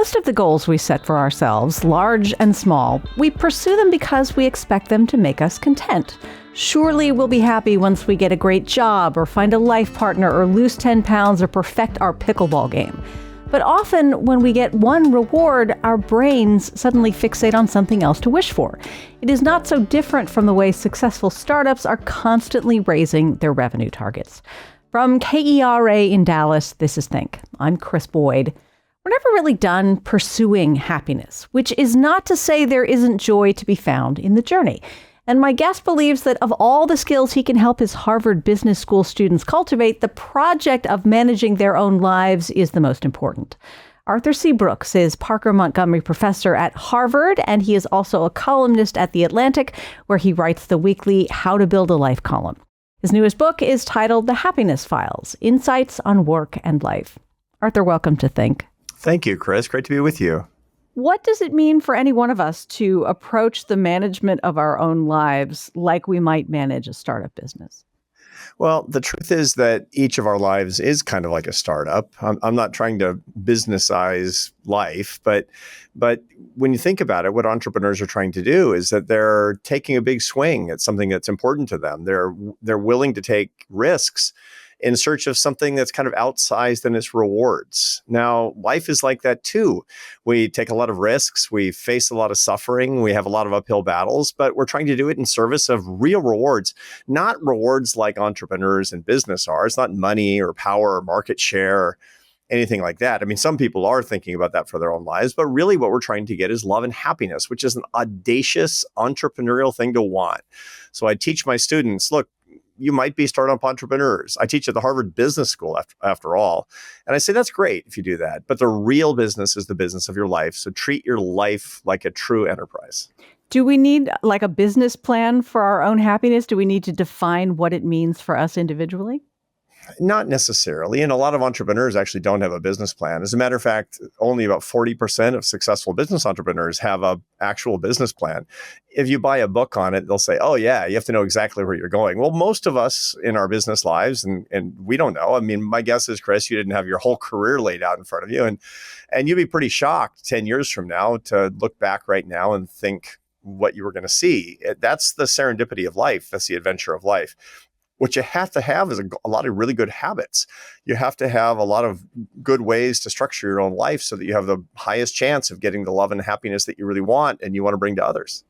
Most of the goals we set for ourselves, large and small, we pursue them because we expect them to make us content. Surely we'll be happy once we get a great job or find a life partner or lose 10 pounds or perfect our pickleball game. But often when we get one reward, our brains suddenly fixate on something else to wish for. It is not so different from the way successful startups are constantly raising their revenue targets. From KERA in Dallas, this is Think. I'm Krys Boyd. We're never really done pursuing happiness, which is not to say there isn't joy to be found in the journey. And my guest believes that of all the skills he can help his Harvard Business School students cultivate, the project of managing their own lives is the most important. Arthur C. Brooks is Parker Montgomery Professor at Harvard, and he is also a columnist at The Atlantic, where he writes the weekly How to Build a Life column. His newest book is titled The Happiness Files: Insights on Work and Life. Arthur, welcome to Think. Thank you, Krys. Great to be with you. What does it mean for any one of us to approach the management of our own lives like we might manage a startup business? Well, the truth is that each of our lives is kind of like a startup. I'm not trying to businessize life, but when you think about it, what entrepreneurs are trying to do is that they're taking a big swing at something that's important to them. They're willing to take risks in search of something that's kind of outsized in its rewards. Now, life is like that too. We take a lot of risks, we face a lot of suffering, we have a lot of uphill battles, but we're trying to do it in service of real rewards, not rewards like entrepreneurs and business are. It's not money or power or market share or anything like that. I mean, some people are thinking about that for their own lives, but really what we're trying to get is love and happiness, which is an audacious entrepreneurial thing to want. So I teach my students, look, you might be startup entrepreneurs. I teach at the Harvard Business School after all. And I say, that's great if you do that. But the real business is the business of your life. So treat your life like a true enterprise. Do we need like a business plan for our own happiness? Do we need to define what it means for us individually? Not necessarily. And a lot of entrepreneurs actually don't have a business plan. As a matter of fact, only about 40% of successful business entrepreneurs have an actual business plan. If you buy a book on it, they'll say, oh, yeah, you have to know exactly where you're going. Well, most of us in our business lives, and we don't know. I mean, my guess is, Krys, you didn't have your whole career laid out in front of you. And you'd be pretty shocked 10 years from now to look back right now and think what you were going to see. That's the serendipity of life. That's the adventure of life. What you have to have is a lot of really good habits. You have to have a lot of good ways to structure your own life so that you have the highest chance of getting the love and happiness that you really want and you want to bring to others.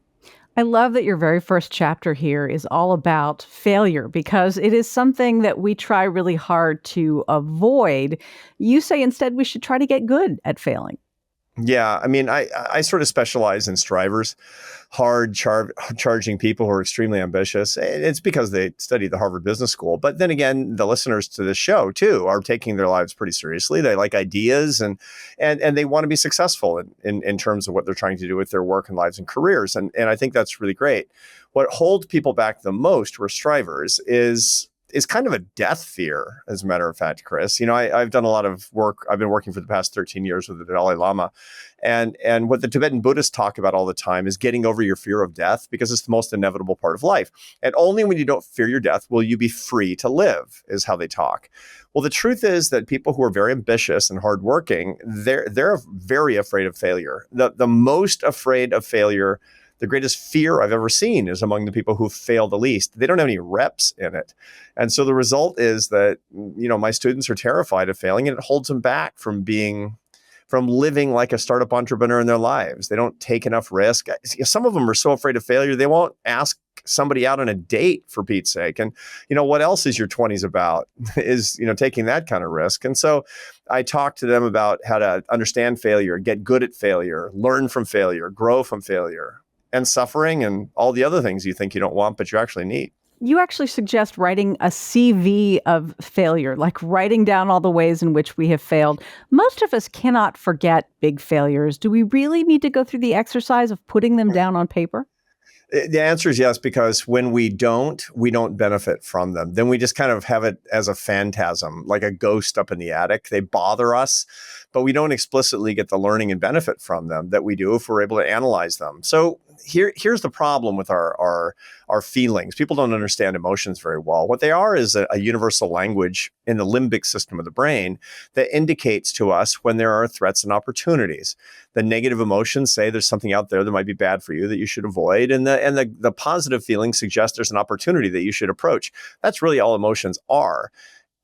I love that your very first chapter here is all about failure because it is something that we try really hard to avoid. You say instead we should try to get good at failing. Yeah, I mean, I sort of specialize in strivers, charging people who are extremely ambitious. It's because they study the Harvard Business School. But then again, the listeners to this show, too, are taking their lives pretty seriously. They like ideas and they want to be successful in terms of what they're trying to do with their work and lives and careers. And I think that's really great. What holds people back the most who are strivers is kind of a death fear, as a matter of fact, Krys. You know, I've done a lot of work. I've been working for the past 13 years with the Dalai Lama. And what the Tibetan Buddhists talk about all the time is getting over your fear of death because it's the most inevitable part of life. And only when you don't fear your death will you be free to live, is how they talk. Well, the truth is that people who are very ambitious and hardworking, they're very afraid of failure. The most afraid of failure, the greatest fear I've ever seen is among the people who fail the least. They don't have any reps in it. And so the result is that, you know, my students are terrified of failing and it holds them back from living like a startup entrepreneur in their lives. They don't take enough risk. Some of them are so afraid of failure, they won't ask somebody out on a date, for Pete's sake. And, you know, what else is your 20s about is, you know, taking that kind of risk. And so I talk to them about how to understand failure, get good at failure, learn from failure, grow from failure, and suffering and all the other things you think you don't want, but you actually need. You actually suggest writing a CV of failure, like writing down all the ways in which we have failed. Most of us cannot forget big failures. Do we really need to go through the exercise of putting them down on paper? The answer is yes, because when we don't benefit from them. Then we just kind of have it as a phantasm, like a ghost up in the attic. They bother us, but we don't explicitly get the learning and benefit from them that we do if we're able to analyze them. So here's the problem with our feelings. People don't understand emotions very well. What they are is a universal language in the limbic system of the brain that indicates to us when there are threats and opportunities. The negative emotions say there's something out there that might be bad for you that you should avoid, and the positive feelings suggest there's an opportunity that you should approach. That's really all emotions are.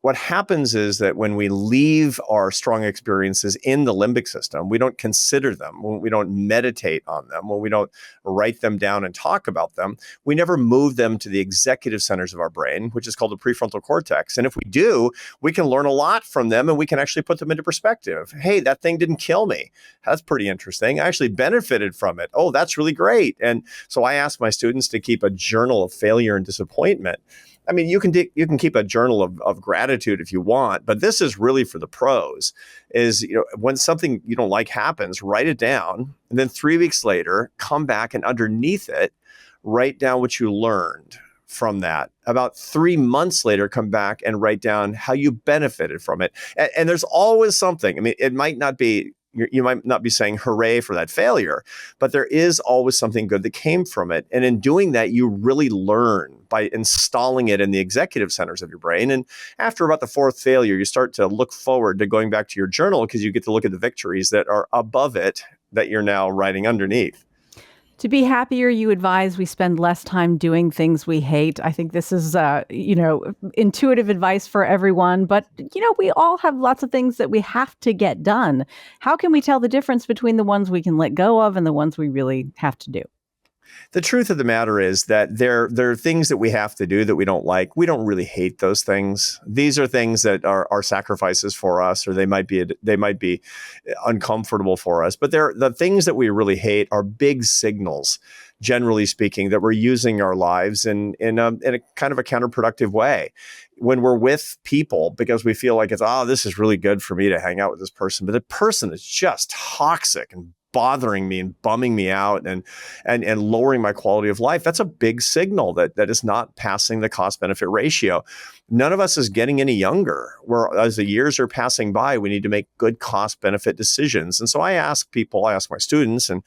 What happens is that when we leave our strong experiences in the limbic system, we don't consider them, when we don't meditate on them, when we don't write them down and talk about them, we never move them to the executive centers of our brain, which is called the prefrontal cortex. And if we do, we can learn a lot from them and we can actually put them into perspective. Hey, that thing didn't kill me. That's pretty interesting. I actually benefited from it. Oh, that's really great. And so I ask my students to keep a journal of failure and disappointment. I mean, you can keep a journal of gratitude if you want, but this is really for the pros. Is, when something you don't like happens, write it down, and then 3 weeks later, come back and underneath it, write down what you learned from that. About 3 months later, come back and write down how you benefited from it. And there's always something. I mean, it might not be. You might not be saying hooray for that failure, but there is always something good that came from it. And in doing that, you really learn by installing it in the executive centers of your brain. And after about the 4th failure, you start to look forward to going back to your journal because you get to look at the victories that are above it that you're now writing underneath. To be happier, you advise we spend less time doing things we hate. I think this is, intuitive advice for everyone. But, we all have lots of things that we have to get done. How can we tell the difference between the ones we can let go of and the ones we really have to do? The truth of the matter is that there are things that we have to do that we don't like. We don't really hate those things. These are things that are sacrifices for us, or they might be uncomfortable for us. But the things that we really hate are big signals, generally speaking, that we're using our lives in a kind of a counterproductive way. When we're with people because we feel like this is really good for me to hang out with this person, but the person is just toxic and bothering me and bumming me out and lowering my quality of life, that's a big signal that is not passing the cost benefit ratio. None of us is getting any younger. As the years are passing by, we need to make good cost benefit decisions. And so I ask my students, and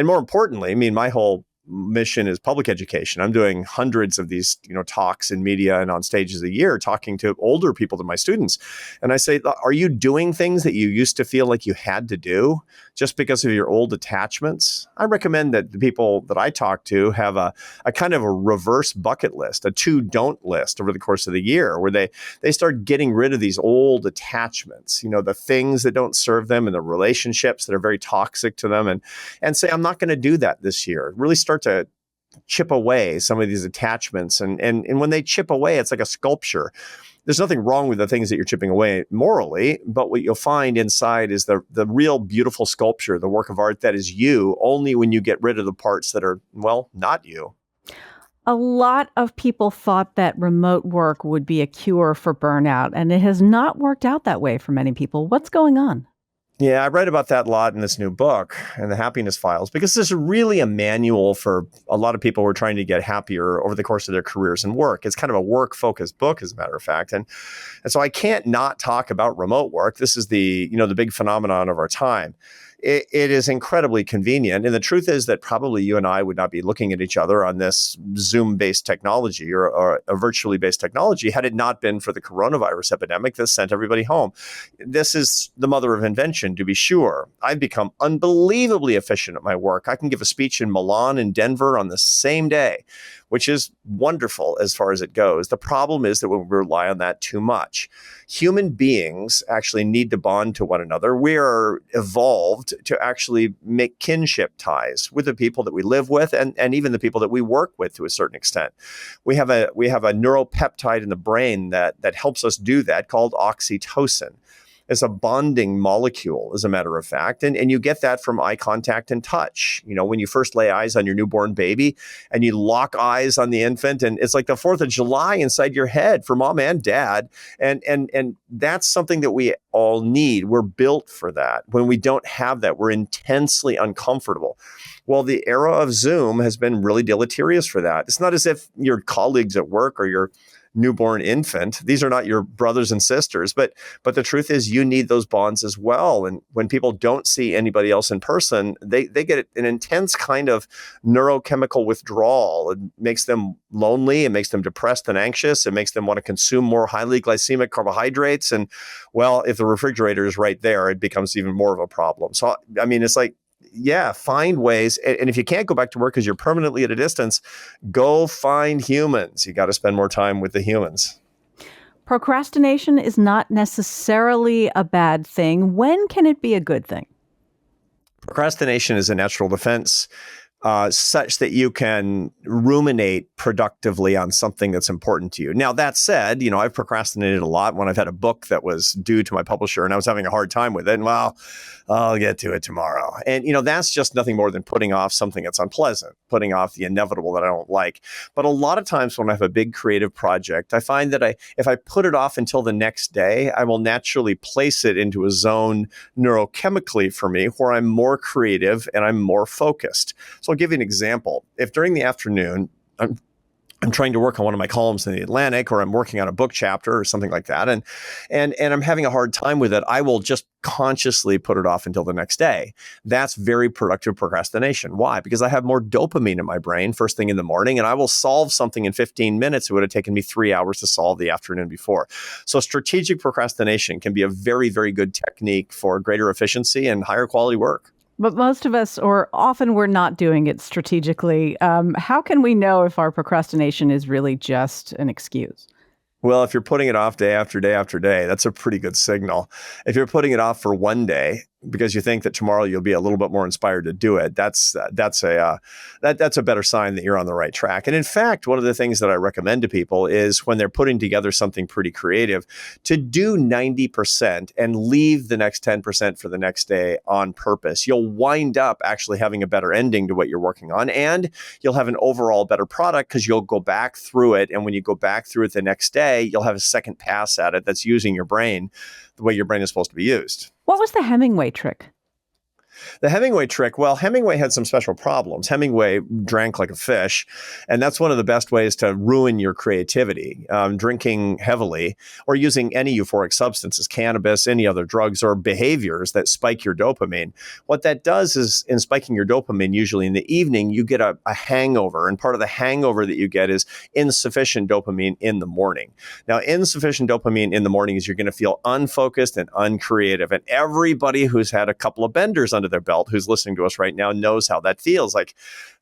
more importantly, I mean, my whole mission is public education. I'm doing hundreds of these, talks in media and on stages a year, talking to older people than my students. And I say, are you doing things that you used to feel like you had to do just because of your old attachments? I recommend that the people that I talk to have a kind of a reverse bucket list, a to-don't list over the course of the year, where they start getting rid of these old attachments, the things that don't serve them and the relationships that are very toxic to them, and say, I'm not going to do that this year. Really start to chip away some of these attachments. And when they chip away, it's like a sculpture. There's nothing wrong with the things that you're chipping away morally, but what you'll find inside is the real beautiful sculpture, the work of art that is you, only when you get rid of the parts that are, not you. A lot of people thought that remote work would be a cure for burnout, and it has not worked out that way for many people. What's going on? Yeah, I read about that a lot in this new book, in the Happiness Files, because this is really a manual for a lot of people who are trying to get happier over the course of their careers and work. It's kind of a work-focused book, as a matter of fact. And so I can't not talk about remote work. This is the big phenomenon of our time. It is incredibly convenient. And the truth is that probably you and I would not be looking at each other on this Zoom-based technology or a virtually based technology had it not been for the coronavirus epidemic that sent everybody home. This is the mother of invention, to be sure. I've become unbelievably efficient at my work. I can give a speech in Milan and Denver on the same day, which is wonderful as far as it goes. The problem is that when we rely on that too much, human beings actually need to bond to one another. We are evolved to actually make kinship ties with the people that we live with and even the people that we work with to a certain extent. We have a neuropeptide in the brain that helps us do that called oxytocin. It's a bonding molecule, as a matter of fact. And you get that from eye contact and touch. When you first lay eyes on your newborn baby and you lock eyes on the infant, and it's like the 4th of July inside your head for mom and dad. And that's something that we all need. We're built for that. When we don't have that, we're intensely uncomfortable. Well, the era of Zoom has been really deleterious for that. It's not as if your colleagues at work or your newborn infant. These are not your brothers and sisters, but the truth is you need those bonds as well. And when people don't see anybody else in person, they get an intense kind of neurochemical withdrawal. It makes them lonely. It makes them depressed and anxious. It makes them want to consume more highly glycemic carbohydrates. And well, if the refrigerator is right there, it becomes even more of a problem. So, I mean, it's like, yeah, find ways. And if you can't go back to work because you're permanently at a distance, go find humans. You got to spend more time with the humans. Procrastination is not necessarily a bad thing. When can it be a good thing? Procrastination is a natural defense such that you can ruminate productively on something that's important to you. Now, that said, I've procrastinated a lot when I've had a book that was due to my publisher and I was having a hard time with it. And well, I'll get to it tomorrow. And, that's just nothing more than putting off something that's unpleasant, putting off the inevitable that I don't like. But a lot of times when I have a big creative project, I find that if I put it off until the next day, I will naturally place it into a zone neurochemically for me where I'm more creative and I'm more focused. So I'll give you an example. If during the afternoon, I'm trying to work on one of my columns in the Atlantic, or I'm working on a book chapter or something like that, and I'm having a hard time with it, I will just consciously put it off until the next day. That's very productive procrastination. Why? Because I have more dopamine in my brain first thing in the morning, and I will solve something in 15 minutes. It would have taken me 3 hours to solve the afternoon before. So strategic procrastination can be a very, very good technique for greater efficiency and higher quality work. But most of us, or often we're not doing it strategically. How can we know if our procrastination is really just an excuse? Well, if you're putting it off day after day after day, that's a pretty good signal. If you're putting it off for one day because you think that tomorrow you'll be a little bit more inspired to do it, that's a better sign that you're on the right track. And in fact, one of the things that I recommend to people is when they're putting together something pretty creative, to do 90% and leave the next 10% for the next day on purpose. You'll wind up actually having a better ending to what you're working on, and you'll have an overall better product because you'll go back through it. And when you go back through it the next day, you'll have a second pass at it that's using your brain the way your brain is supposed to be used. What was the Hemingway trick? The Hemingway trick, well, Hemingway had some special problems. Hemingway drank like a fish, and that's one of the best ways to ruin your creativity. Drinking heavily or using any euphoric substances, cannabis, any other drugs or behaviors that spike your dopamine. What that does is, in spiking your dopamine, usually in the evening, you get a hangover, and part of the hangover that you get is insufficient dopamine in the morning. Now, insufficient dopamine in the morning is you're going to feel unfocused and uncreative, and everybody who's had a couple of benders under their belt who's listening to us right now knows how that feels. Like,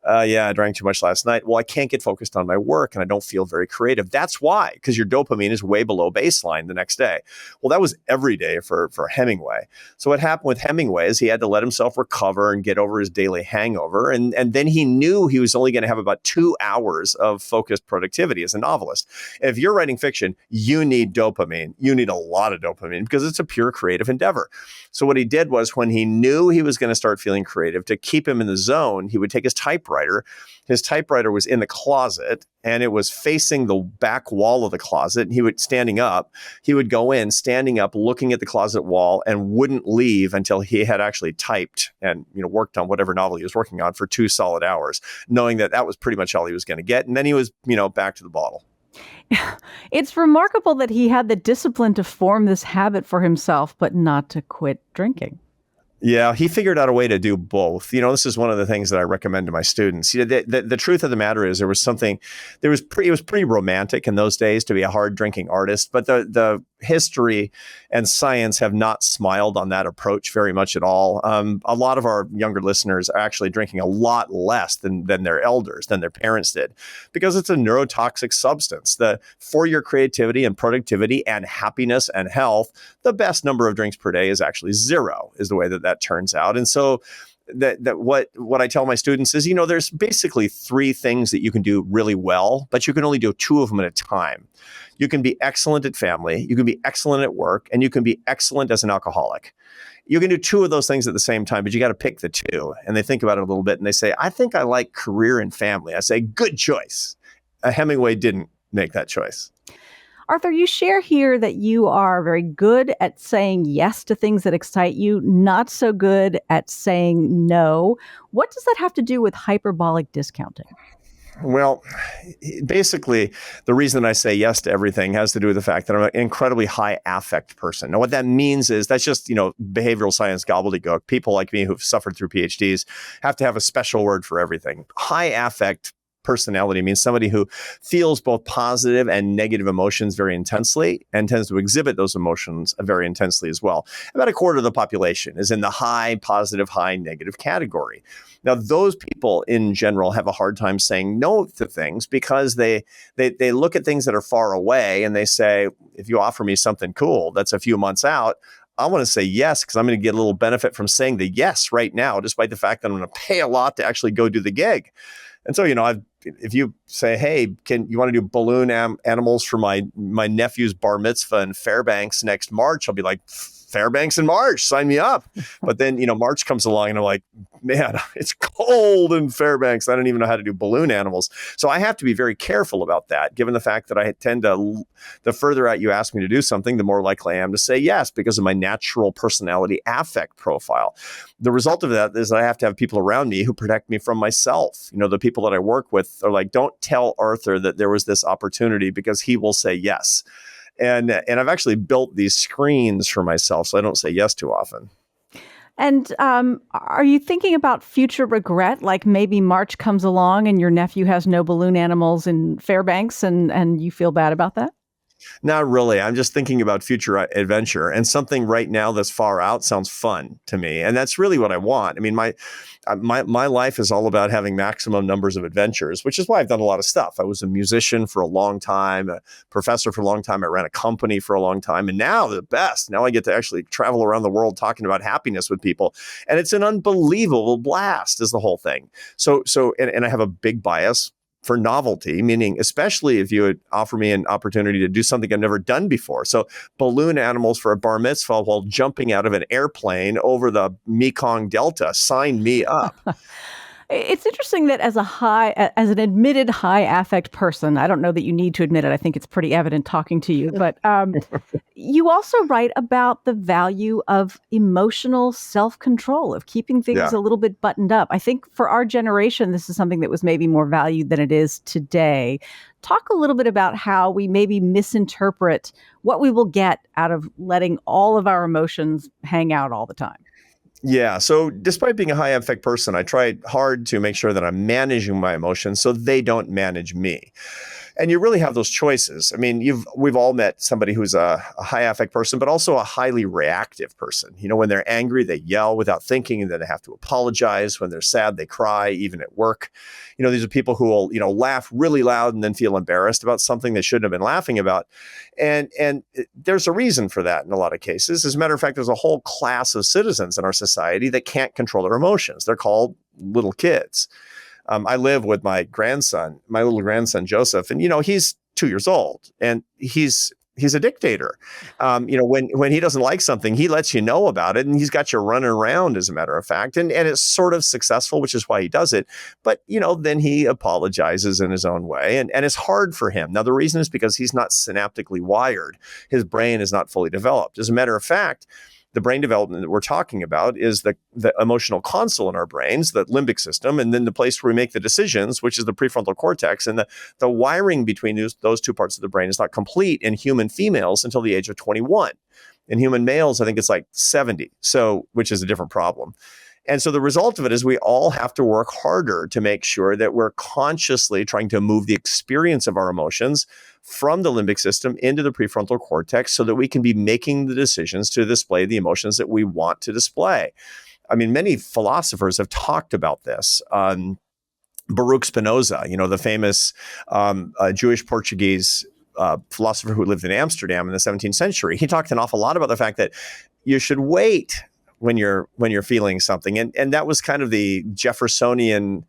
yeah, I drank too much last night. Well, I can't get focused on my work and I don't feel very creative. That's why, because your dopamine is way below baseline the next day. Well, that was every day for Hemingway. So what happened with Hemingway is he had to let himself recover and get over his daily hangover. And then he knew he was only going to have about 2 hours of focused productivity as a novelist. If you're writing fiction, you need dopamine. You need a lot of dopamine because it's a pure creative endeavor. So what he did was, when he knew he was going to start feeling creative, to keep him in the zone, he would take his typewriter. His typewriter was in the closet and it was facing the back wall of the closet. And he would go in, standing up, looking at the closet wall, and wouldn't leave until he had actually typed and worked on whatever novel he was working on for 2 solid hours, knowing that that was pretty much all he was going to get. And then he was, back to the bottle. It's remarkable that he had the discipline to form this habit for himself, but not to quit drinking. Yeah, he figured out a way to do both. This is one of the things that I recommend to my students. The truth of the matter is, it was pretty romantic in those days to be a hard drinking artist, but the history and science have not smiled on that approach very much at all. A lot of our younger listeners are actually drinking a lot less than their elders, than their parents did, because it's a neurotoxic substance. For your creativity and productivity and happiness and health, the best number of drinks per day is actually 0, is the way that turns out. And so what I tell my students is, there's basically 3 things that you can do really well, but you can only do 2 of them at a time. You can be excellent at family, you can be excellent at work, and you can be excellent as an alcoholic. You can do 2 of those things at the same time, but you got to pick the 2. And they think about it a little bit and they say, I think I like career and family. I say, good choice. Hemingway didn't make that choice. Arthur, you share here that you are very good at saying yes to things that excite you, not so good at saying no. What does that have to do with hyperbolic discounting? Well, basically, the reason I say yes to everything has to do with the fact that I'm an incredibly high affect person. Now, what that means is that's just, behavioral science gobbledygook. People like me who've suffered through PhDs have to have a special word for everything. High affect personality means somebody who feels both positive and negative emotions very intensely and tends to exhibit those emotions very intensely as well. About a quarter of the population is in the high positive, high negative category. Now, those people in general have a hard time saying no to things because they look at things that are far away and they say, if you offer me something cool that's a few months out, I want to say yes because I'm going to get a little benefit from saying the yes right now, despite the fact that I'm going to pay a lot to actually go do the gig. And so, if you say, hey, you want to do balloon animals for my nephew's bar mitzvah in Fairbanks next March? I'll be like, Fairbanks in March, sign me up. But then, March comes along and I'm like, man, it's cold in Fairbanks. I don't even know how to do balloon animals. So I have to be very careful about that, given the fact that I tend to, the further out you ask me to do something, the more likely I am to say yes, because of my natural personality affect profile. The result of that is I have to have people around me who protect me from myself. The people that I work with are like, don't tell Arthur that there was this opportunity because he will say yes. And I've actually built these screens for myself so I don't say yes too often. And are you thinking about future regret? Like maybe March comes along and your nephew has no balloon animals in Fairbanks and you feel bad about that? Not really. I'm just thinking about future adventure, and something right now that's far out sounds fun to me. And that's really what I want. I mean, my life is all about having maximum numbers of adventures, which is why I've done a lot of stuff. I was a musician for a long time, a professor for a long time. I ran a company for a long time. And now the best. Now I get to actually travel around the world talking about happiness with people. And it's an unbelievable blast is the whole thing. So I have a big bias for novelty, meaning especially if you would offer me an opportunity to do something I've never done before. So balloon animals for a bar mitzvah while jumping out of an airplane over the Mekong Delta, sign me up. It's interesting that as an admitted high affect person, I don't know that you need to admit it. I think it's pretty evident talking to you, but you also write about the value of emotional self-control, of keeping things Yeah. a little bit buttoned up. I think for our generation, this is something that was maybe more valued than it is today. Talk a little bit about how we maybe misinterpret what we will get out of letting all of our emotions hang out all the time. Yeah. So despite being a high affect person, I try hard to make sure that I'm managing my emotions so they don't manage me. And you really have those choices. I mean, we've all met somebody who's a high affect person, but also a highly reactive person. When they're angry, they yell without thinking, and then they have to apologize. When they're sad, they cry, even at work. These are people who will, laugh really loud and then feel embarrassed about something they shouldn't have been laughing about. And there's a reason for that in a lot of cases. As a matter of fact, there's a whole class of citizens in our society that can't control their emotions. They're called little kids. I live with my little grandson, Joseph, and, he's 2 years old and he's a dictator. When he doesn't like something, he lets you know about it and he's got you running around, as a matter of fact. And it's sort of successful, which is why he does it. But, then he apologizes in his own way and it's hard for him. Now, the reason is because he's not synaptically wired. His brain is not fully developed. As a matter of fact, the brain development that we're talking about is the emotional console in our brains, the limbic system, and then the place where we make the decisions, which is the prefrontal cortex. And the wiring between those two parts of the brain is not complete in human females until the age of 21. In human males, I think it's like 70, which is a different problem. And so the result of it is we all have to work harder to make sure that we're consciously trying to move the experience of our emotions from the limbic system into the prefrontal cortex so that we can be making the decisions to display the emotions that we want to display. I mean, many philosophers have talked about this. Baruch Spinoza, the famous Jewish Portuguese philosopher who lived in Amsterdam in the 17th century, he talked an awful lot about the fact that you should wait when you're feeling something. And that was kind of the Jeffersonian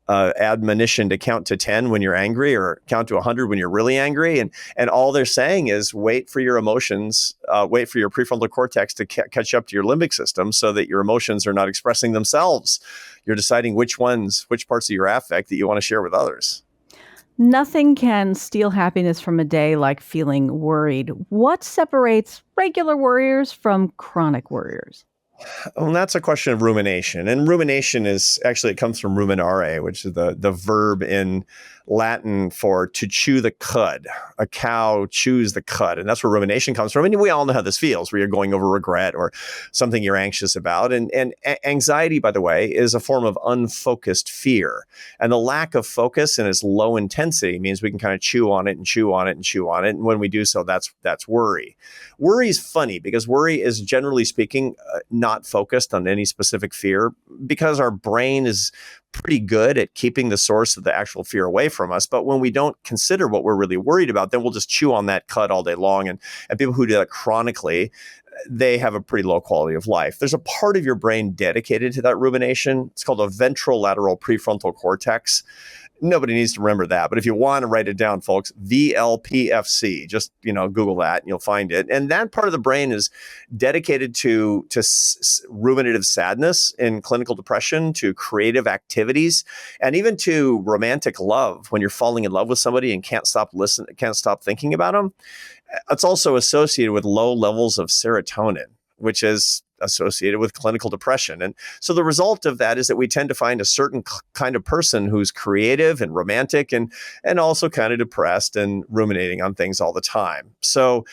admonition to count to 10 when you're angry or count to 100 when you're really angry. And all they're saying is wait for your emotions, wait for your prefrontal cortex to catch up to your limbic system so that your emotions are not expressing themselves. You're deciding which parts of your affect that you want to share with others. Nothing can steal happiness from a day like feeling worried. What separates regular worriers from chronic worriers? Well, that's a question of rumination. And rumination is actually, it comes from ruminare, which is the verb in Latin for to chew the cud. A cow chews the cud. And that's where rumination comes from. And we all know how this feels, where you're going over regret or something you're anxious about. And anxiety, by the way, is a form of unfocused fear. And the lack of focus and its low intensity means we can kind of chew on it and chew on it and chew on it. And when we do so, that's worry. Worry is funny because worry is, generally speaking, not focused on any specific fear, because our brain is pretty good at keeping the source of the actual fear away from us. But when we don't consider what we're really worried about, then we'll just chew on that cud all day long. And people who do that chronically, they have a pretty low quality of life. There's a part of your brain dedicated to that rumination. It's called a ventrolateral prefrontal cortex. Nobody needs to remember that. But if you want to write it down, folks, VLPFC, just, Google that and you'll find it. And that part of the brain is dedicated to ruminative sadness in clinical depression, to creative activities, and even to romantic love when you're falling in love with somebody and can't stop thinking about them. It's also associated with low levels of serotonin, which is associated with clinical depression. And so the result of that is that we tend to find a certain kind of person who's creative and romantic and also kind of depressed and ruminating on things all the time. So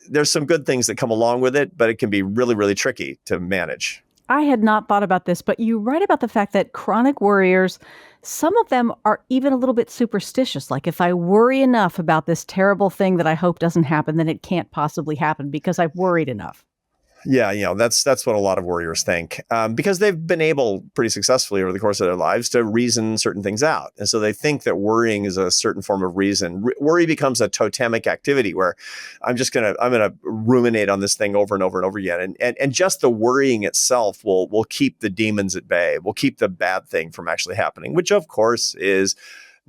there's some good things that come along with it, but it can be really, really tricky to manage. I had not thought about this, but you write about the fact that chronic worriers, some of them are even a little bit superstitious. Like, if I worry enough about this terrible thing that I hope doesn't happen, then it can't possibly happen because I've worried enough. Yeah, that's what a lot of warriors think, because they've been able pretty successfully over the course of their lives to reason certain things out. And so they think that worrying is a certain form of reason. Worry becomes a totemic activity where I'm going to ruminate on this thing over and over and over again. And just the worrying itself will keep the demons at bay, will keep the bad thing from actually happening, which of course is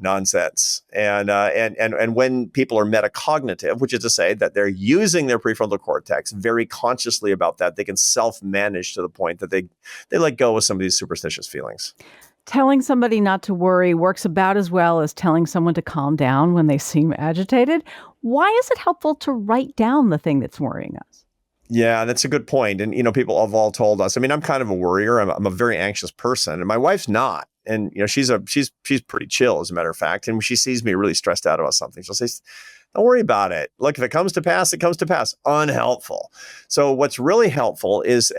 nonsense. And when people are metacognitive, which is to say that they're using their prefrontal cortex very consciously about that, they can self-manage to the point that they let go of some of these superstitious feelings. Telling somebody not to worry works about as well as telling someone to calm down when they seem agitated. Why is it helpful to write down the thing that's worrying us? Yeah, that's a good point. And, people have all told us, I'm kind of a worrier. I'm a very anxious person, and my wife's not. And, she's pretty chill, as a matter of fact. And when she sees me really stressed out about something, she'll say, don't worry about it. Look, if it comes to pass, it comes to pass. Unhelpful. So what's really helpful is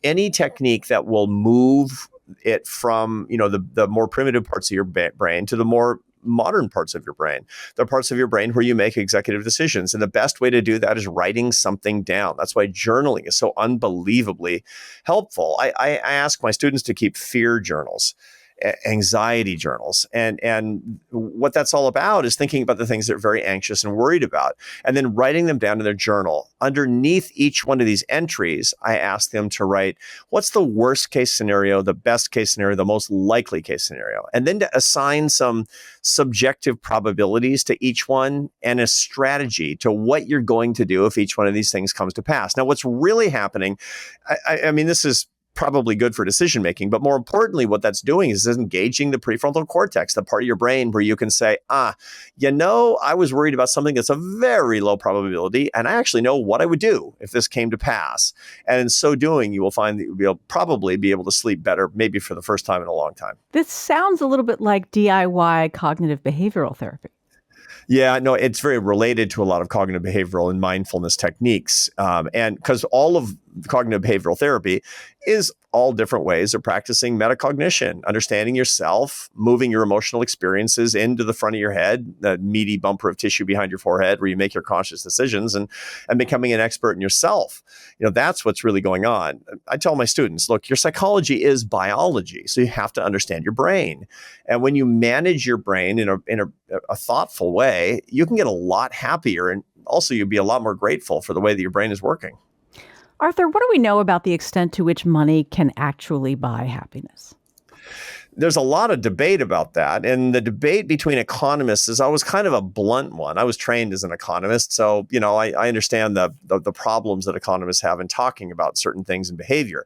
any technique that will move it from, the more primitive parts of your brain to the more modern parts of your brain. There are parts of your brain where you make executive decisions. And the best way to do that is writing something down. That's why journaling is so unbelievably helpful. I ask my students to keep fear journals, anxiety journals. And what that's all about is thinking about the things they're very anxious and worried about, and then writing them down in their journal. Underneath each one of these entries, I ask them to write, what's the worst case scenario, the best case scenario, the most likely case scenario, and then to assign some subjective probabilities to each one and a strategy to what you're going to do if each one of these things comes to pass. Now, what's really happening, I mean, this is probably good for decision making, but more importantly, what that's doing is engaging the prefrontal cortex, the part of your brain where you can say, I was worried about something that's a very low probability, and I actually know what I would do if this came to pass. And in so doing, you will find that you'll probably be able to sleep better, maybe for the first time in a long time. This sounds a little bit like DIY cognitive behavioral therapy. Yeah, no, it's very related to a lot of cognitive behavioral and mindfulness techniques. And because all of cognitive behavioral therapy is all different ways of practicing metacognition, understanding yourself, moving your emotional experiences into the front of your head, the meaty bumper of tissue behind your forehead where you make your conscious decisions, and becoming an expert in yourself. That's what's really going on. I tell my students, look, your psychology is biology, so you have to understand your brain. And when you manage your brain in a thoughtful way, you can get a lot happier, and also you'll be a lot more grateful for the way that your brain is working. Arthur, what do we know about the extent to which money can actually buy happiness? There's a lot of debate about that. And the debate between economists is always kind of a blunt one. I was trained as an economist, so I understand the problems that economists have in talking about certain things in behavior.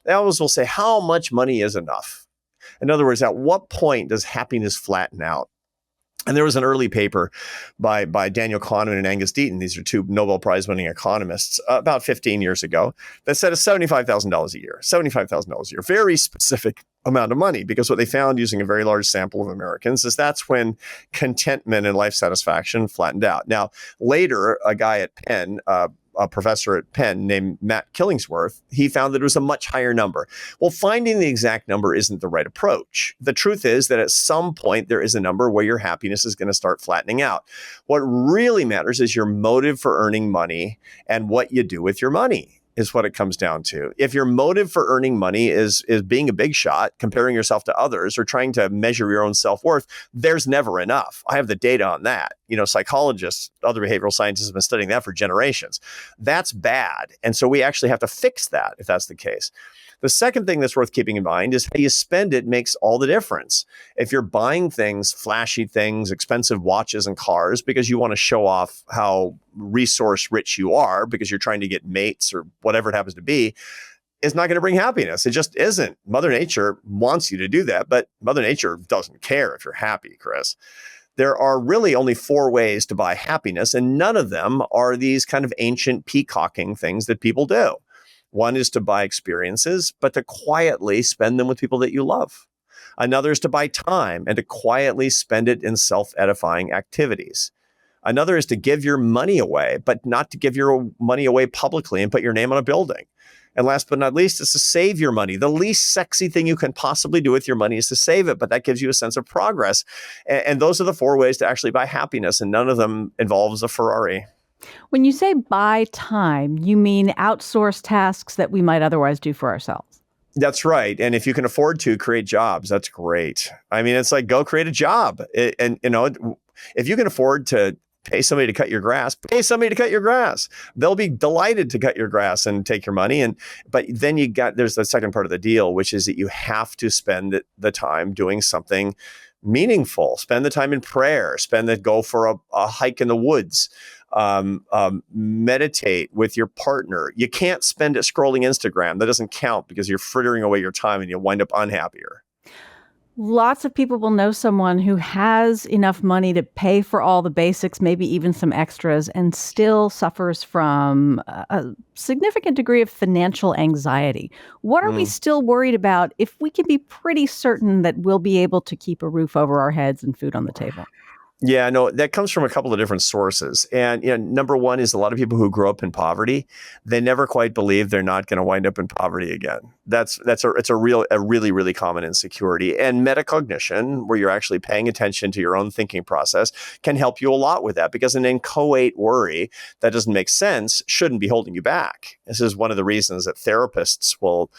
They always will say, how much money is enough? In other words, at what point does happiness flatten out? And there was an early paper by Daniel Kahneman and Angus Deaton. These are two Nobel Prize winning economists about 15 years ago that said it's $75,000 a year, $75,000 a year, very specific amount of money, because what they found using a very large sample of Americans is that's when contentment and life satisfaction flattened out. Now, later, a guy at Penn, a professor at Penn named Matt Killingsworth, he found that it was a much higher number. Well, finding the exact number isn't the right approach. The truth is that at some point there is a number where your happiness is going to start flattening out. What really matters is your motive for earning money and what you do with your money is what it comes down to. If your motive for earning money is being a big shot, comparing yourself to others, or trying to measure your own self-worth, there's never enough. I have the data on that. Psychologists, other behavioral scientists have been studying that for generations. That's bad. And so we actually have to fix that if that's the case. The second thing that's worth keeping in mind is how you spend it makes all the difference. If you're buying things, flashy things, expensive watches and cars because you want to show off how resource rich you are because you're trying to get mates or whatever it happens to be, it's not going to bring happiness. It just isn't. Mother Nature wants you to do that, but Mother Nature doesn't care if you're happy, Krys. There are really only 4 ways to buy happiness, and none of them are these kind of ancient peacocking things that people do. One is to buy experiences, but to quietly spend them with people that you love. Another is to buy time and to quietly spend it in self-edifying activities. Another is to give your money away, but not to give your money away publicly and put your name on a building. And last but not least is to save your money. The least sexy thing you can possibly do with your money is to save it, but that gives you a sense of progress. And those are the 4 ways to actually buy happiness, and none of them involves a Ferrari. When you say buy time, you mean outsource tasks that we might otherwise do for ourselves. That's right. And if you can afford to create jobs, that's great. I mean, it's like, go create a job. If you can afford to pay somebody to cut your grass, pay somebody to cut your grass. They'll be delighted to cut your grass and take your money. But then there's the second part of the deal, which is that you have to spend the time doing something meaningful. Spend the time in prayer, go for a hike in the woods. Meditate with your partner. You can't spend it scrolling Instagram. That doesn't count because you're frittering away your time and you'll wind up unhappier. Lots of people will know someone who has enough money to pay for all the basics, maybe even some extras, and still suffers from a significant degree of financial anxiety. What are we still worried about if we can be pretty certain that we'll be able to keep a roof over our heads and food on the table? Yeah, no, that comes from a couple of different sources. And number one is a lot of people who grow up in poverty, they never quite believe they're not going to wind up in poverty again. It's a really, really common insecurity. And metacognition, where you're actually paying attention to your own thinking process, can help you a lot with that, because an inchoate worry that doesn't make sense shouldn't be holding you back. This is one of the reasons that therapists will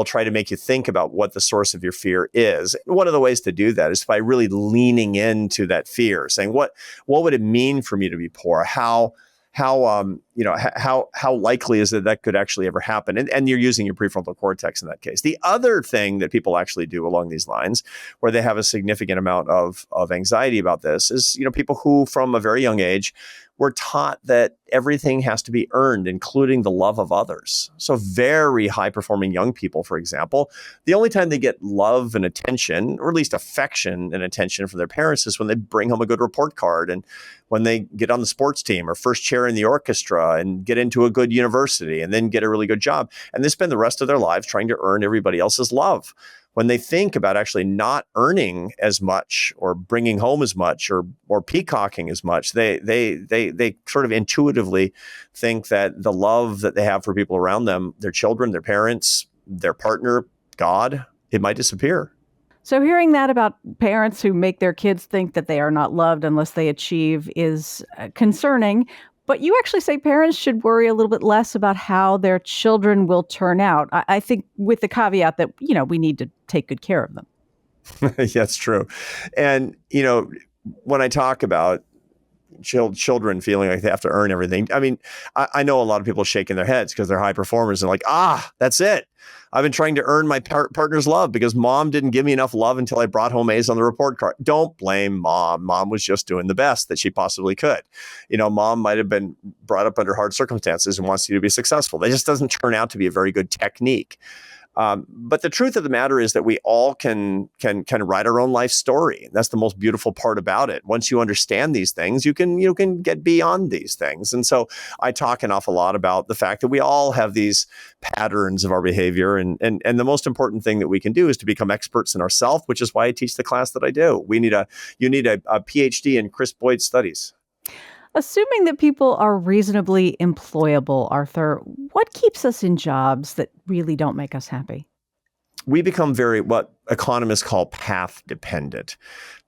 try to make you think about what the source of your fear is. One of the ways to do that is by really leaning into that fear, saying, what would it mean for me to be poor? How likely is it that could actually ever happen? And you're using your prefrontal cortex in that case. The other thing that people actually do along these lines, where they have a significant amount of anxiety about this, is, people who from a very young age were taught that everything has to be earned, including the love of others. So very high-performing young people, for example, the only time they get love and attention, or at least affection and attention from their parents, is when they bring home a good report card, and when they get on the sports team or first chair in the orchestra and get into a good university and then get a really good job. And they spend the rest of their lives trying to earn everybody else's love. When they think about actually not earning as much or bringing home as much or peacocking as much, they sort of intuitively think that the love that they have for people around them, their children, their parents, their partner, God, it might disappear. So hearing that about parents who make their kids think that they are not loved unless they achieve is concerning. But you actually say parents should worry a little bit less about how their children will turn out. I think with the caveat that, we need to take good care of them. That's true. And, when I talk about children feeling like they have to earn everything, I mean, I know a lot of people shaking their heads because they're high performers and like, that's it. I've been trying to earn my partner's love because mom didn't give me enough love until I brought home A's on the report card. Don't blame mom. Mom was just doing the best that she possibly could. Mom might have been brought up under hard circumstances and wants you to be successful. That just doesn't turn out to be a very good technique. But the truth of the matter is that we all can write our own life story. That's the most beautiful part about it. Once you understand these things, you can get beyond these things. And so I talk an awful lot about the fact that we all have these patterns of our behavior. And the most important thing that we can do is to become experts in ourselves, which is why I teach the class that I do. You need a PhD in Krys Boyd studies. Assuming that people are reasonably employable, Arthur, what keeps us in jobs that really don't make us happy? We become what economists call path dependent.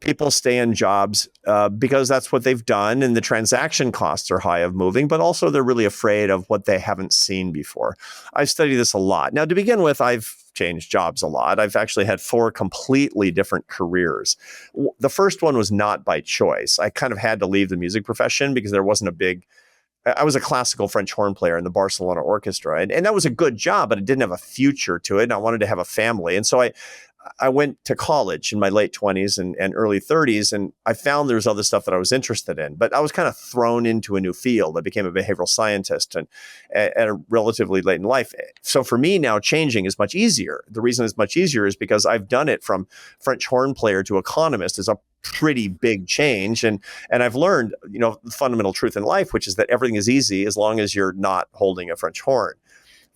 People stay in jobs because that's what they've done, and the transaction costs are high of moving, but also they're really afraid of what they haven't seen before. I've studied this a lot. Now, to begin with, I've changed jobs a lot. I've actually had 4 completely different careers. The first one was not by choice. I kind of had to leave the music profession because there wasn't I was a classical French horn player in the Barcelona Orchestra, and that was a good job, but it didn't have a future to it. And I wanted to have a family. And so I went to college in my late 20s and early 30s, and I found there was other stuff that I was interested in, but I was kind of thrown into a new field. I became a behavioral scientist and at a relatively late in life. So for me now, changing is much easier. The reason it's much easier is because I've done it from French horn player to economist is a pretty big change. And I've learned, the fundamental truth in life, which is that everything is easy as long as you're not holding a French horn.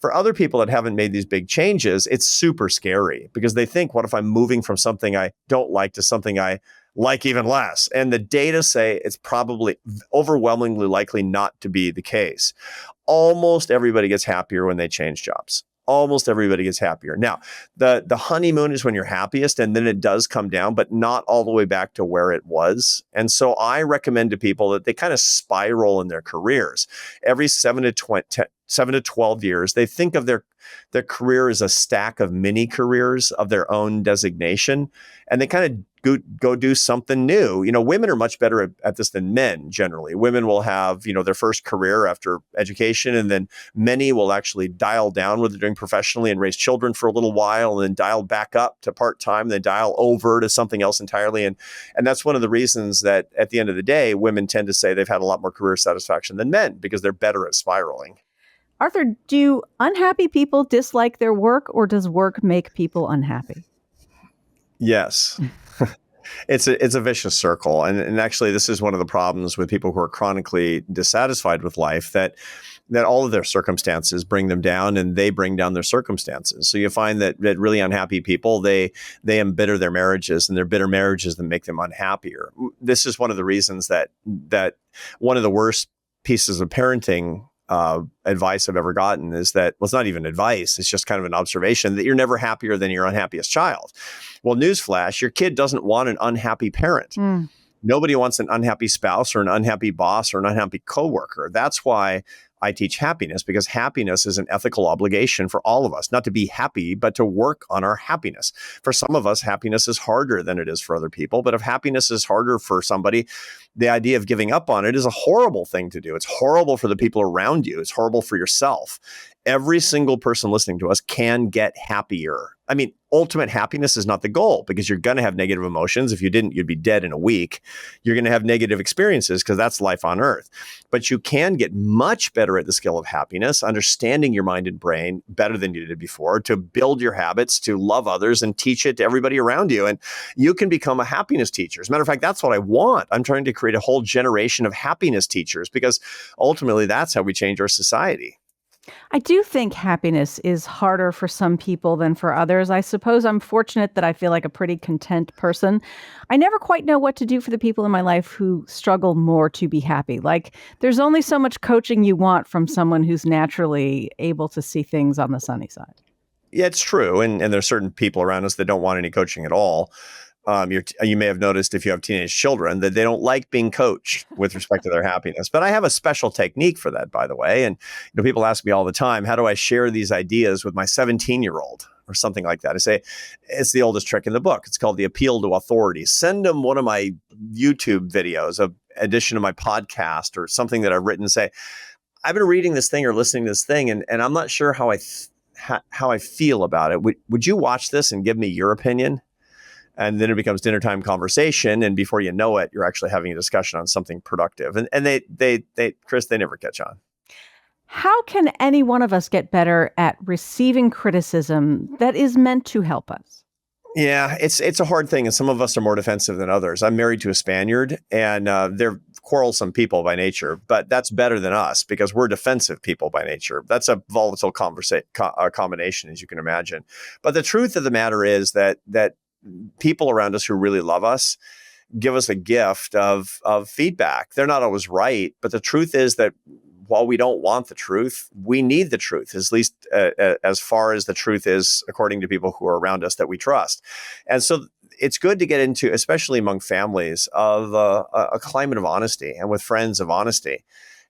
For other people that haven't made these big changes, it's super scary because they think, what if I'm moving from something I don't like to something I like even less? And the data say it's probably overwhelmingly likely not to be the case. Almost everybody gets happier when they change jobs. Almost everybody gets happier. Now, the honeymoon is when you're happiest, and then it does come down, but not all the way back to where it was. And so I recommend to people that they kind of spiral in their careers. Every 7 to 12 years, they think of their career as a stack of mini careers of their own designation, and they kind of go do something new. Women are much better at this than men generally. Women will have, their first career after education, and then many will actually dial down what they're doing professionally and raise children for a little while, and then dial back up to part-time, then dial over to something else entirely. And that's one of the reasons that at the end of the day, women tend to say they've had a lot more career satisfaction than men because they're better at spiraling. Arthur, do unhappy people dislike their work, or does work make people unhappy? Yes. It's a vicious circle. And actually, this is one of the problems with people who are chronically dissatisfied with life, that all of their circumstances bring them down, and they bring down their circumstances. So you find that really unhappy people, they embitter their marriages, and their bitter marriages that make them unhappier. This is one of the reasons that one of the worst pieces of parenting advice I've ever gotten is that, well, it's not even advice. It's just kind of an observation that you're never happier than your unhappiest child. Well, newsflash, your kid doesn't want an unhappy parent. Nobody wants an unhappy spouse or an unhappy boss or an unhappy coworker. That's why I teach happiness, because happiness is an ethical obligation for all of us, not to be happy, but to work on our happiness. For some of us, happiness is harder than it is for other people. But if happiness is harder for somebody, the idea of giving up on it is a horrible thing to do. It's horrible for the people around you. It's horrible for yourself. Every single person listening to us can get happier. I mean, ultimate happiness is not the goal, because you're going to have negative emotions. If you didn't, you'd be dead in a week. You're going to have negative experiences because that's life on earth. But you can get much better at the skill of happiness, understanding your mind and brain better than you did before, to build your habits, to love others and teach it to everybody around you. And you can become a happiness teacher. As a matter of fact, that's what I want. I'm trying to create a whole generation of happiness teachers, because ultimately that's how we change our society. I do think happiness is harder for some people than for others. I suppose I'm fortunate that I feel like a pretty content person. I never quite know what to do for the people in my life who struggle more to be happy. Like, there's only so much coaching you want from someone who's naturally able to see things on the sunny side. Yeah, it's true. And there's certain people around us that don't want any coaching at all. You may have noticed, if you have teenage children, that they don't like being coached with respect to their happiness. But I have a special technique for that, by the way. And people ask me all the time, how do I share these ideas with my 17-year-old or something like that? I say, it's the oldest trick in the book. It's called the appeal to authority. Send them one of my YouTube videos, an edition of my podcast, or something that I've written. Say, I've been reading this thing or listening to this thing, and I'm not sure how I feel about it. Would you watch this and give me your opinion? And then it becomes dinner time conversation. And before you know it, you're actually having a discussion on something productive. And they Krys, they never catch on. How can any one of us get better at receiving criticism that is meant to help us? Yeah, it's a hard thing, and some of us are more defensive than others. I'm married to a Spaniard, and they're quarrelsome people by nature, but that's better than us because we're defensive people by nature. That's a volatile combination, as you can imagine. But the truth of the matter is that people around us who really love us give us a gift of feedback. They're not always right, but the truth is that while we don't want the truth, we need the truth, at least as far as the truth is according to people who are around us that we trust. And so it's good to get into, especially among families, of a climate of honesty and with friends of honesty,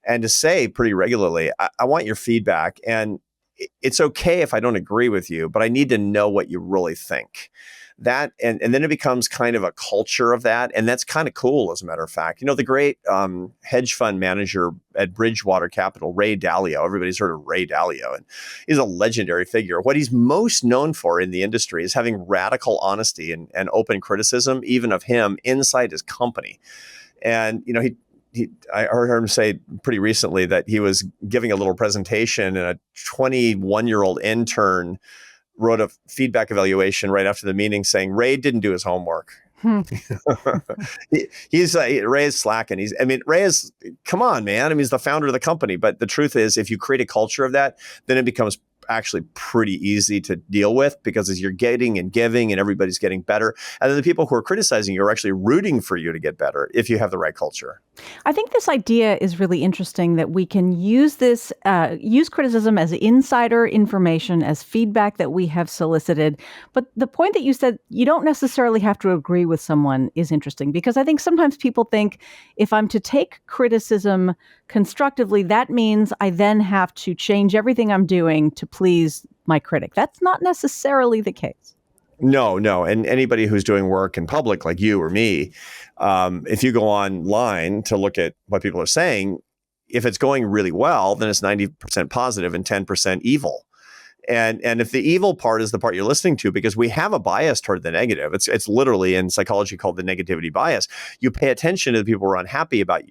and to say pretty regularly, I want your feedback. And it's okay if I don't agree with you, but I need to know what you really think. That and then it becomes kind of a culture of that. And that's kind of cool, as a matter of fact. You know, the great hedge fund manager at Bridgewater Capital, Ray Dalio, everybody's heard of Ray Dalio, and he's a legendary figure. What he's most known for in the industry is having radical honesty and open criticism, even of him inside his company. And, you know, I heard him say pretty recently that he was giving a little presentation, and a 21-year-old intern wrote a feedback evaluation right after the meeting saying Ray didn't do his homework. Ray's slacking. Ray is, come on, man. I mean, he's the founder of the company. But the truth is, if you create a culture of that, then it becomes actually pretty easy to deal with, because as you're getting and giving and everybody's getting better, and then the people who are criticizing you are actually rooting for you to get better if you have the right culture. I think this idea is really interesting, that we can use criticism as insider information, as feedback that we have solicited. But the point that you said, you don't necessarily have to agree with someone, is interesting, because I think sometimes people think if I'm to take criticism constructively, that means I then have to change everything I'm doing to please my critic. That's not necessarily the case. No. And anybody who's doing work in public, like you or me, if you go online to look at what people are saying, if it's going really well, then it's 90% positive and 10% evil. And if the evil part is the part you're listening to, because we have a bias toward the negative, it's literally in psychology called the negativity bias. You pay attention to the people who are unhappy about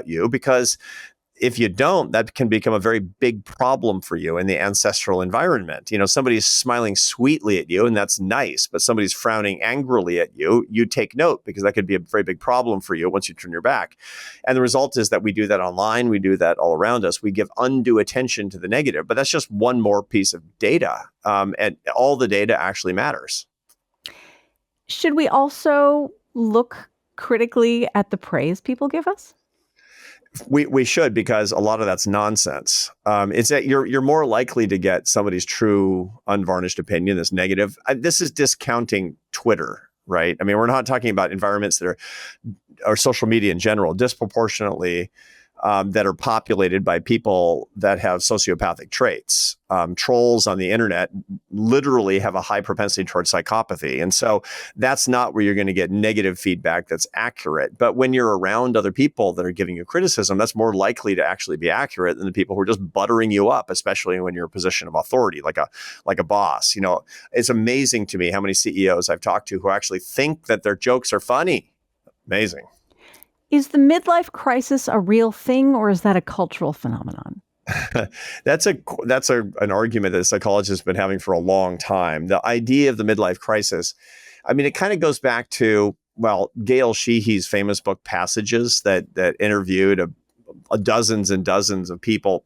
you, because if you don't, that can become a very big problem for you in the ancestral environment. You know, somebody's smiling sweetly at you, and that's nice, but somebody's frowning angrily at you, you take note, because that could be a very big problem for you once you turn your back. And the result is that we do that online, we do that all around us. We give undue attention to the negative, but that's just one more piece of data. And all the data actually matters. Should we also look critically at the praise people give us? We should, because a lot of that's nonsense. It's that you're more likely to get somebody's true, unvarnished opinion that's negative. This is discounting Twitter, right? I mean, we're not talking about environments that are social media in general, disproportionately that are populated by people that have sociopathic traits. Trolls on the internet literally have a high propensity towards psychopathy. And so that's not where you're going to get negative feedback that's accurate. But when you're around other people that are giving you criticism, that's more likely to actually be accurate than the people who are just buttering you up, especially when you're in a position of authority, like a boss. You know, it's amazing to me how many CEOs I've talked to who actually think that their jokes are funny. Amazing. Is the midlife crisis a real thing, or is that a cultural phenomenon? That's an argument that psychologists have been having for a long time. The idea of the midlife crisis, I mean, it kind of goes back to, well, Gail Sheehy's famous book Passages that interviewed dozens and dozens of people,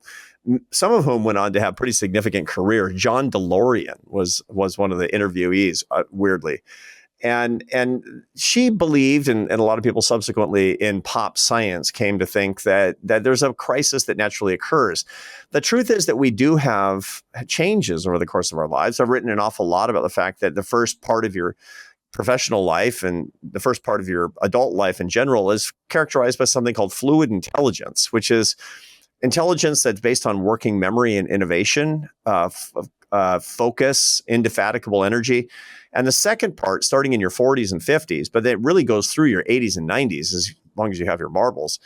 some of whom went on to have pretty significant career. John DeLorean was one of the interviewees, weirdly. And she believed, and a lot of people subsequently in pop science came to think that there's a crisis that naturally occurs. The truth is that we do have changes over the course of our lives. I've written an awful lot about the fact that the first part of your professional life and the first part of your adult life in general is characterized by something called fluid intelligence, which is intelligence that's based on working memory and innovation, focus, indefatigable energy. And the second part, starting in your 40s and 50s, but it really goes through your 80s and 90s as long as you have your marbles,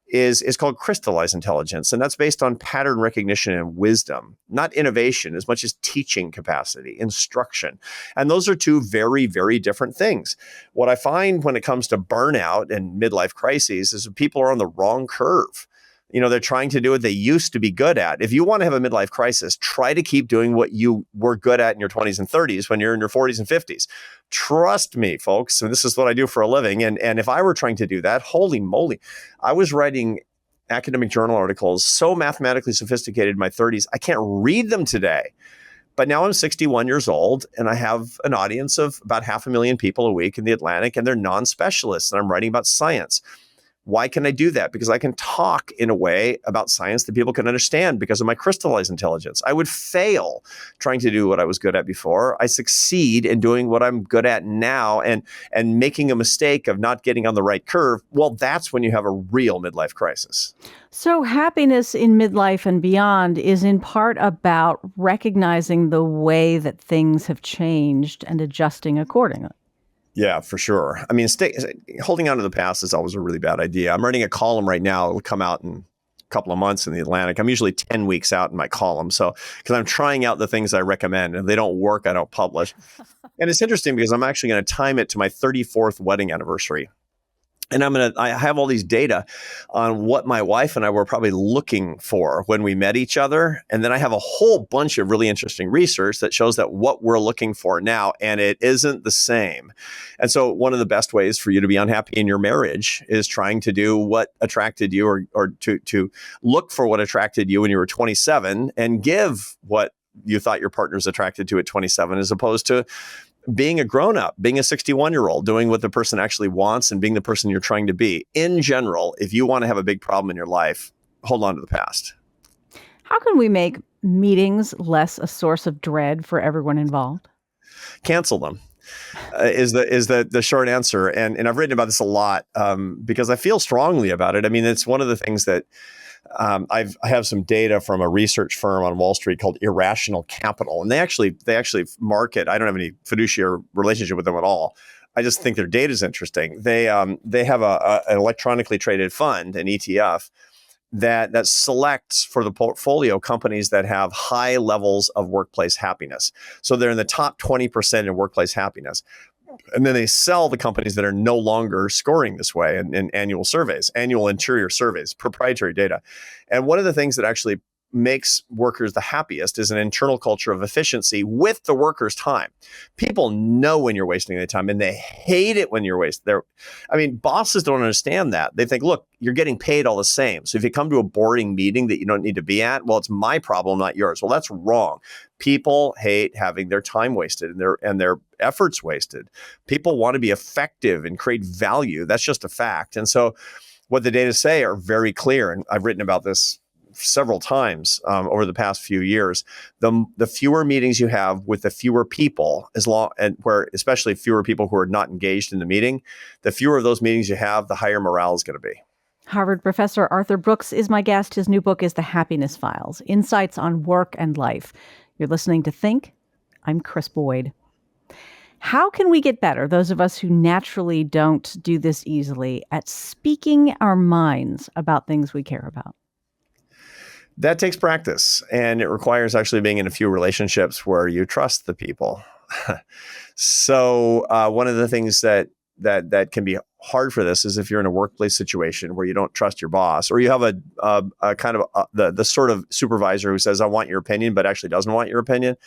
is called crystallized intelligence. And that's based on pattern recognition and wisdom, not innovation as much as teaching capacity, instruction. And those are two very, very different things. What I find when it comes to burnout and midlife crises is that people are on the wrong curve. They're trying to do what they used to be good at. If you want to have a midlife crisis, try to keep doing what you were good at in your 20s and 30s when you're in your 40s and 50s. Trust me, folks. And this is what I do for a living. And if I were trying to do that, holy moly, I was writing academic journal articles so mathematically sophisticated in my 30s, I can't read them today. But now I'm 61 years old and I have an audience of about 500,000 people a week in the Atlantic, and they're non-specialists, and I'm writing about science. Why can I do that? Because I can talk in a way about science that people can understand because of my crystallized intelligence. I would fail trying to do what I was good at before. I succeed in doing what I'm good at now, and making a mistake of not getting on the right curve. Well, that's when you have a real midlife crisis. So happiness in midlife and beyond is in part about recognizing the way that things have changed and adjusting accordingly. Yeah, for sure. I mean, holding on to the past is always a really bad idea. I'm writing a column right now. It'll come out in a couple of months in the Atlantic. I'm usually 10 weeks out in my column. So, because I'm trying out the things I recommend. If they don't work, I don't publish. And it's interesting because I'm actually going to time it to my 34th wedding anniversary. And I have all these data on what my wife and I were probably looking for when we met each other. And then I have a whole bunch of really interesting research that shows that what we're looking for now, and it isn't the same. And so one of the best ways for you to be unhappy in your marriage is trying to do what attracted you, or to look for what attracted you when you were 27 and give what you thought your partner's attracted to at 27, as opposed to being a grown-up, being a 61-year-old, doing what the person actually wants and being the person you're trying to be. In general, if you want to have a big problem in your life, hold on to the past. How can we make meetings less a source of dread for everyone involved? Cancel them. Is the short answer. And I've written about this a lot because I feel strongly about it. I mean, it's one of the things that I have some data from a research firm on Wall Street called Irrational Capital, and they actually market. I don't have any fiduciary relationship with them at all. I just think their data is interesting. They have an electronically traded fund, an ETF, that selects for the portfolio companies that have high levels of workplace happiness. So they're in the top 20% in workplace happiness. And then they sell the companies that are no longer scoring this way in annual surveys, annual interior surveys, proprietary data. And one of the things that actually makes workers the happiest is an internal culture of efficiency with the workers' time. People know when you're wasting their time, and they hate it when you're wasting their. I mean, bosses don't understand that. They think, look, you're getting paid all the same. So if you come to a boring meeting that you don't need to be at, well, it's my problem, not yours. Well, that's wrong. People hate having their time wasted and their efforts wasted. People want to be effective and create value. That's just a fact. And so what the data say are very clear. And I've written about this several times over the past few years. The fewer meetings you have with the fewer people, especially fewer people who are not engaged in the meeting, the fewer of those meetings you have, the higher morale is going to be. Harvard professor Arthur Brooks is my guest. His new book is The Happiness Files: Insights on Work and Life. You're listening to Think. I'm Krys Boyd. How can we get better, those of us who naturally don't do this easily, at speaking our minds about things we care about? That takes practice, and it requires actually being in a few relationships where you trust the people. So one of the things that can be hard for this is if you're in a workplace situation where you don't trust your boss, or you have a kind of the sort of supervisor who says, I want your opinion, but actually doesn't want your opinion.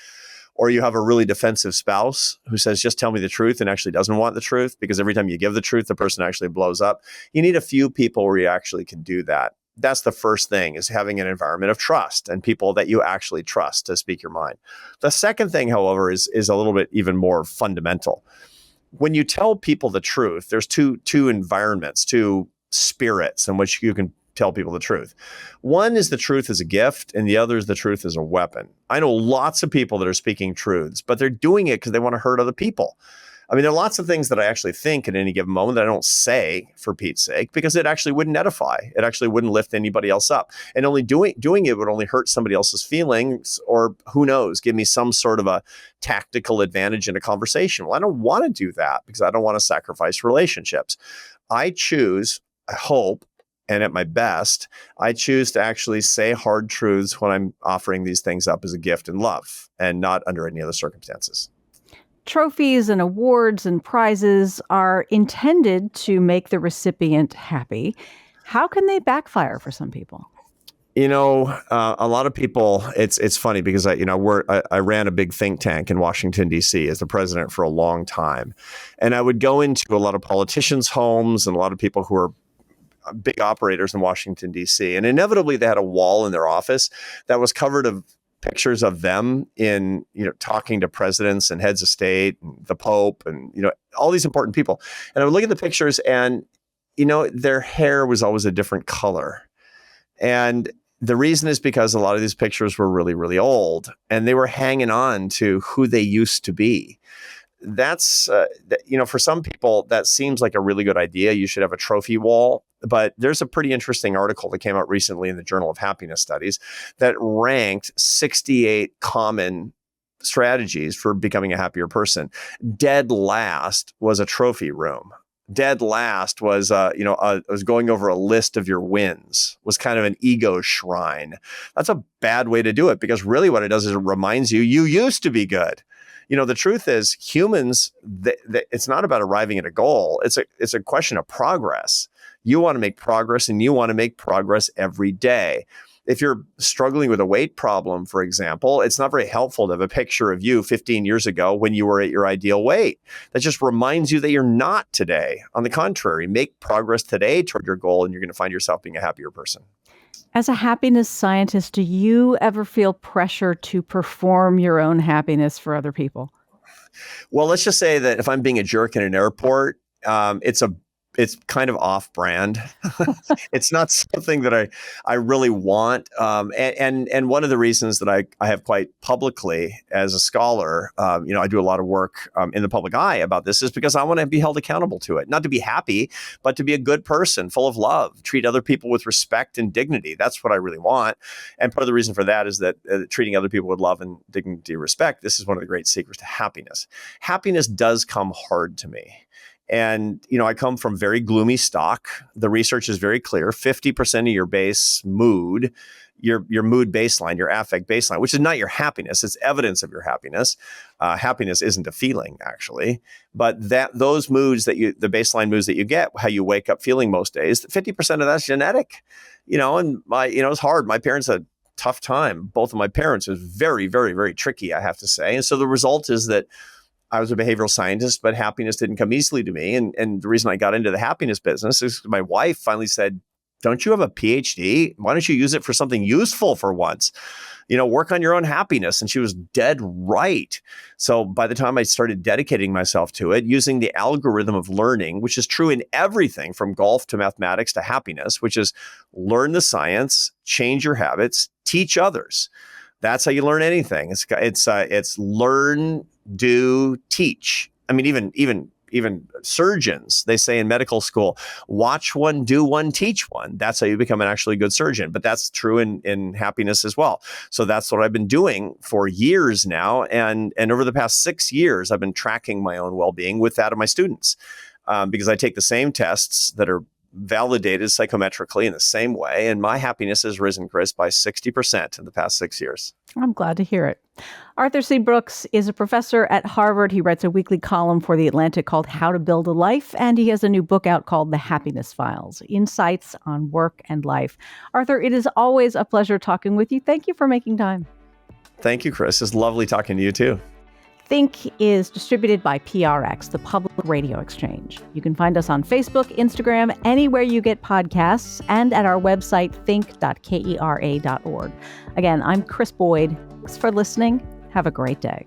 Or you have a really defensive spouse who says, just tell me the truth, and actually doesn't want the truth, because every time you give the truth, the person actually blows up. You need a few people where you actually can do that. That's the first thing, is having an environment of trust and people that you actually trust to speak your mind. The second thing, however, is a little bit even more fundamental. When you tell people the truth, there's two environments, two spirits in which you can tell people the truth. One is the truth as a gift, and the other is the truth as a weapon. I know lots of people that are speaking truths, but they're doing it because they want to hurt other people. I mean, there are lots of things that I actually think at any given moment that I don't say for Pete's sake, because it actually wouldn't edify. It actually wouldn't lift anybody else up. And only doing it would only hurt somebody else's feelings, or who knows, give me some sort of a tactical advantage in a conversation. Well, I don't want to do that because I don't want to sacrifice relationships. I choose, I hope, and at my best, I choose to actually say hard truths when I'm offering these things up as a gift and love, and not under any other circumstances. Trophies and awards and prizes are intended to make the recipient happy. How can they backfire for some people? A lot of people, it's funny because I ran a big think tank in Washington, D.C. as the president for a long time. And I would go into a lot of politicians' homes and a lot of people who are big operators in Washington, D.C. And inevitably they had a wall in their office that was covered of pictures of them in, talking to presidents and heads of state, and the Pope, and, all these important people. And I would look at the pictures and, their hair was always a different color. And the reason is because a lot of these pictures were really, really old and they were hanging on to who they used to be. That's, for some people, that seems like a really good idea. You should have a trophy wall. But there's a pretty interesting article that came out recently in the Journal of Happiness Studies that ranked 68 common strategies for becoming a happier person. Dead last was a trophy room. Dead last was, was going over a list of your wins, was kind of an ego shrine. That's a bad way to do it, because really what it does is it reminds you used to be good. The truth is humans, it's not about arriving at a goal. It's a question of progress. You want to make progress, and you want to make progress every day. If you're struggling with a weight problem, for example, it's not very helpful to have a picture of you 15 years ago when you were at your ideal weight. That just reminds you that you're not today. On the contrary, make progress today toward your goal, and you're going to find yourself being a happier person. As a happiness scientist, do you ever feel pressure to perform your own happiness for other people? Well, let's just say that if I'm being a jerk in an airport, it's kind of off-brand. It's not something that I really want. And one of the reasons that I have quite publicly as a scholar, I do a lot of work in the public eye about this, is because I want to be held accountable to it. Not to be happy, but to be a good person, full of love, treat other people with respect and dignity. That's what I really want. And part of the reason for that is that treating other people with love and dignity and respect, this is one of the great secrets to happiness. Happiness does come hard to me. And, I come from very gloomy stock. The research is very clear. 50% of your base mood, your mood baseline, your affect baseline, which is not your happiness. It's evidence of your happiness. Happiness isn't a feeling, actually. But those moods the baseline moods that you get, how you wake up feeling most days, 50% of that's genetic. And it's hard. My parents had a tough time. Both of my parents. It was very, very, very tricky, I have to say. And so the result is that I was a behavioral scientist, but happiness didn't come easily to me. And the reason I got into the happiness business is my wife finally said, "Don't you have a PhD? Why don't you use it for something useful for once? Work on your own happiness." And she was dead right. So by the time I started dedicating myself to it, using the algorithm of learning, which is true in everything from golf to mathematics to happiness, which is learn the science, change your habits, teach others. That's how you learn anything. It's learn, do, teach. I mean, even surgeons, they say in medical school, watch one, do one, teach one. That's how you become an actually good surgeon. But that's true in happiness as well. So that's what I've been doing for years now. And over the past 6 years, I've been tracking my own well-being with that of my students, because I take the same tests that are validated psychometrically in the same way. And my happiness has risen, Krys, by 60% in the past 6 years. I'm glad to hear it. Arthur C. Brooks is a professor at Harvard. He writes a weekly column for The Atlantic called How to Build a Life, and he has a new book out called The Happiness Files, Insights on Work and Life. Arthur, it is always a pleasure talking with you. Thank you for making time. Thank you, Krys. It's lovely talking to you too. Think is distributed by PRX, the Public Radio Exchange. You can find us on Facebook, Instagram, anywhere you get podcasts, and at our website, think.kera.org. Again, I'm Krys Boyd. Thanks for listening. Have a great day.